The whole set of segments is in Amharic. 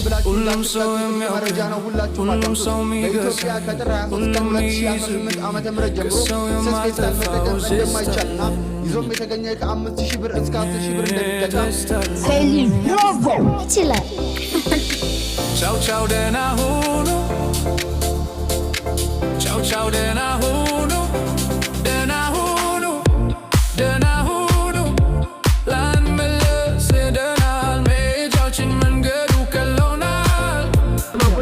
ብላችሁ መረጃ ነው ሁላችሁ ማለት ነው በኢትዮጵያ ከጥር 23 ዓመተ ምህረት ጀምሮ ስስኬታን መጠቀም እንደማይቻልና ይዞም የተገኘ ከ5000 ብር እስከ 10000 ብር እንደሚቀጣ ሰሊም ብራቮ ይችላል ቻው ቻው ደህና ሁኑ ቻው ቻው ደህና ሁኑ ደህና ሁኑ ደህና ሁኑ ላንመለስ ሄደናል መሄጃችን መንገዱ ቀሎናል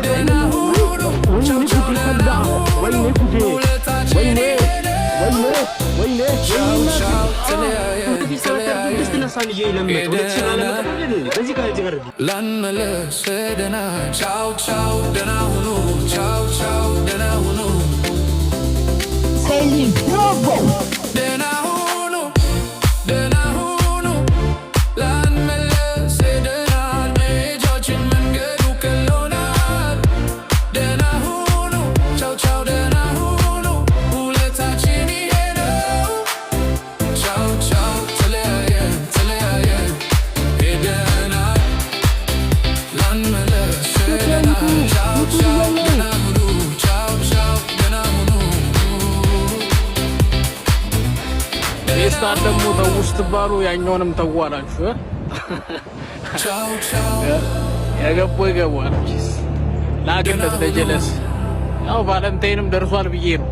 ደህና ሁኑ ቻው ቻው ደህና ሁኑ ውለታችን ወይኔ ቻው ቻው ተለያየን ላንመለስ ሄደናል ቻው ቻው ደህና ሁኑ ቻው ቻው ደህና ሁኑ ሰሊም ብራቮ ደህና ሁኑ ደህና ሁኑ ላንመለስ ሄደናል መሄጃችን መንገዱ ቀሎናል ደህና ሁኑ ቻው ቻው ደህና ሁኑ ውለታችን ይሄ ነው ቻው ቻው ተለያየን ሄደናል ላንመለስ ሄደናል ቻው ቻው ደህና ሁኑ ቻው ቻው ደህና ሁኑ ስታር ደግሞ ተውስት ባሉ ያኛውንም ተዋላችሁ ቻው ቻው ያገቦ ይገባል ላገነት ለጀለስ ያው ቫለንታይንም ደርሷል ብዬ ነው